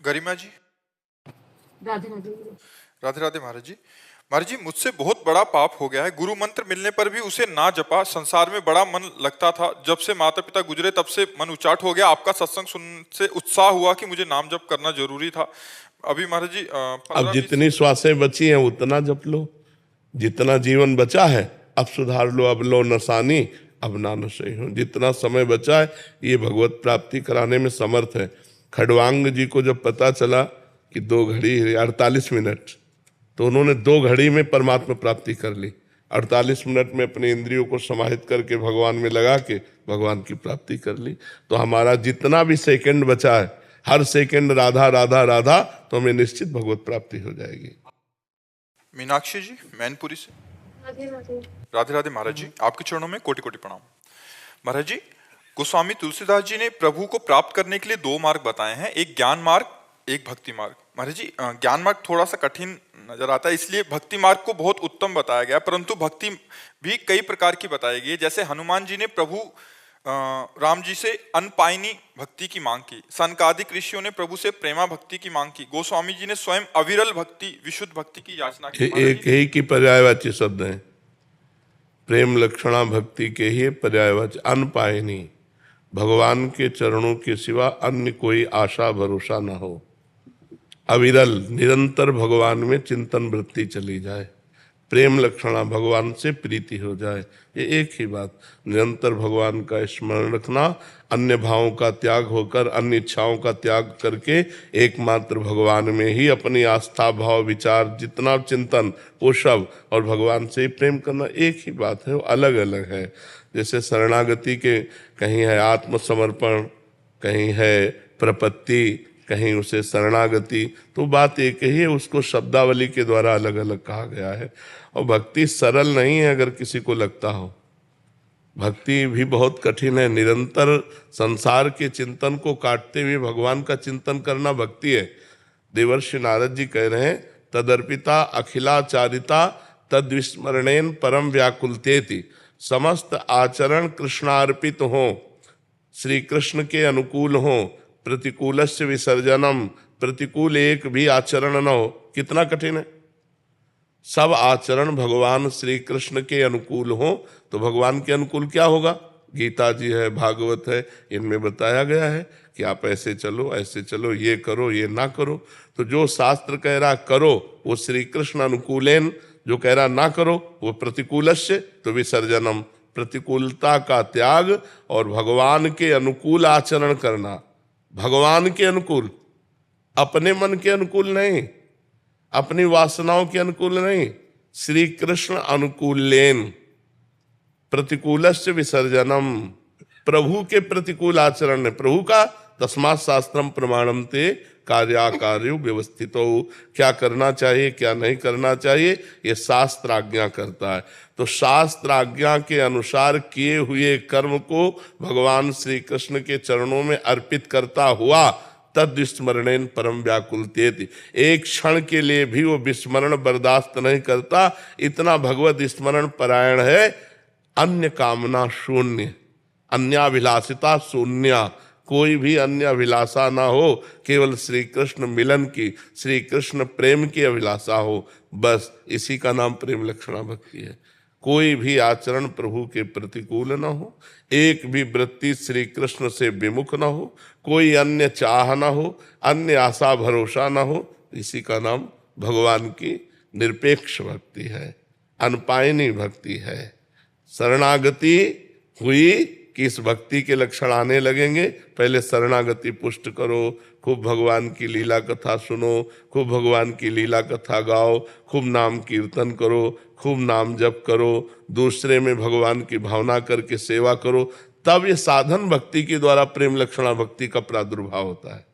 गरिमा जी। राधे राधे। राधे राधे महाराज जी। महाराज जी, मुझसे बहुत बड़ा पाप हो गया है। गुरु मंत्र मिलने पर भी उसे ना जपा। संसार में बड़ा मन लगता था। जब से माता पिता गुजरे तब से मन उचाट हो गया। आपका सत्संग सुनने से उत्साह हुआ कि मुझे नाम जप करना जरूरी था। अभी महाराज जी अब जितनी श्वासें बची हैं उतना जप लो, जितना जीवन बचा है अब सुधार लो। अब लो नसानी अब ना नशे हो। जितना समय बचा है ये भगवत प्राप्ति कराने में समर्थ है। खड़वांग जी को जब पता चला कि 2 घड़ी 48 मिनट, तो उन्होंने 2 घड़ी में परमात्मा प्राप्ति कर ली। 48 मिनट में अपने इंद्रियों को समाहित करके भगवान में लगा के भगवान की प्राप्ति कर ली। तो हमारा जितना भी सेकंड बचा है, हर सेकंड राधा राधा राधा, तो हमें निश्चित भगवत प्राप्ति हो जाएगी। मीनाक्षी जी मैनपुरी से। राधे राधे। राधे राधे महाराज जी, आपके चरणों में कोटि कोटि प्रणाम। महाराज जी, गोस्वामी तुलसीदास जी ने प्रभु को प्राप्त करने के लिए 2 मार्ग बताए हैं, एक ज्ञान मार्ग, एक भक्ति मार्ग। महाराज जी, ज्ञान मार्ग थोड़ा सा कठिन नजर आता है, इसलिए भक्ति मार्ग को बहुत उत्तम बताया गया, परंतु भक्ति भी कई प्रकार की बताई गई है। जैसे हनुमान जी ने प्रभु राम जी से अनपायनी भक्ति की मांग की, सनकादिक ऋषियों ने प्रभु से प्रेमा भक्ति की मांग की, गोस्वामी जी ने स्वयं अविरल भक्ति, विशुद्ध भक्ति की याचना की। एक ही की पर्यायवाची शब्द है, प्रेम लक्षणा भक्ति के ही पर्यायवाची। अनपायनी, भगवान के चरणों के सिवा अन्य कोई आशा भरोसा न हो। अविरल, निरंतर भगवान में चिंतन वृत्ति चली जाए। प्रेम लक्षणा, भगवान से प्रीति हो जाए। ये एक ही बात, निरंतर भगवान का स्मरण रखना, अन्य भावों का त्याग होकर, अन्य इच्छाओं का त्याग करके एकमात्र भगवान में ही अपनी आस्था भाव विचार जितना चिंतन वो सब, और भगवान से ही प्रेम करना, एक ही बात है, वो अलग अलग है। जैसे शरणागति के कहीं है आत्मसमर्पण, कहीं है प्रपत्ति, कहीं उसे शरणागति, तो बात एक ही है, उसको शब्दावली के द्वारा अलग अलग कहा गया है। और भक्ति सरल नहीं है अगर किसी को लगता हो, भक्ति भी बहुत कठिन है। निरंतर संसार के चिंतन को काटते हुए भगवान का चिंतन करना भक्ति है। देवर्षि नारद जी कह रहे हैं, तदर्पिता अखिलाचारिता तद्विस्मरणेन परम व्याकुलतेति। समस्त आचरण कृष्णार्पित हो, श्री कृष्ण के अनुकूल हो, प्रतिकूलस्य विसर्जनम, प्रतिकूल एक भी आचरण न हो। कितना कठिन है, सब आचरण भगवान श्री कृष्ण के अनुकूल हो। तो भगवान के अनुकूल क्या होगा? गीता जी है, भागवत है, इनमें बताया गया है कि आप ऐसे चलो, ऐसे चलो, ये करो, ये ना करो। तो जो शास्त्र कह रहा करो वो श्री कृष्ण अनुकूलेन, जो कह रहा ना करो वो प्रतिकूलस्य तो विसर्जनम, प्रतिकूलता का त्याग और भगवान के अनुकूल आचरण करना। भगवान के अनुकूल, अपने मन के अनुकूल नहीं, अपनी वासनाओं के अनुकूल नहीं, श्री कृष्ण अनुकूलेन प्रतिकूलस्य विसर्जनम। प्रभु के प्रतिकूल आचरण है, प्रभु का तस्मात् शास्त्रम प्रमाणम ते कार्याकार्यो व्यवस्थितो। क्या करना चाहिए क्या नहीं करना चाहिए ये शास्त्र आज्ञा करता है। तो शास्त्र आज्ञा के अनुसार किए हुए कर्म को भगवान श्री कृष्ण के चरणों में अर्पित करता हुआ तद्विस्मरणेन परम व्याकुलतेति, एक क्षण के लिए भी वो विस्मरण बर्दाश्त नहीं करता, इतना भगवत स्मरण परायण है। अन्य कामना शून्य, अन्याभिलाषिता शून्य, कोई भी अन्य अभिलाषा ना हो, केवल श्री कृष्ण मिलन की, श्री कृष्ण प्रेम की अभिलाषा हो, बस इसी का नाम प्रेम लक्षणा भक्ति है। कोई भी आचरण प्रभु के प्रतिकूल न हो, एक भी वृत्ति श्री कृष्ण से विमुख न हो, कोई अन्य चाह न हो, अन्य आशा भरोसा न हो, इसी का नाम भगवान की निरपेक्ष भक्ति है, अनपायनी भक्ति है। शरणागति हुई कि इस भक्ति के लक्षण आने लगेंगे। पहले शरणागति पुष्ट करो, खूब भगवान की लीला कथा सुनो, खूब भगवान की लीला कथा गाओ, खूब नाम कीर्तन करो, खूब नाम जप करो, दूसरे में भगवान की भावना करके सेवा करो, तब ये साधन भक्ति के द्वारा प्रेम लक्षणा भक्ति का प्रादुर्भाव होता है।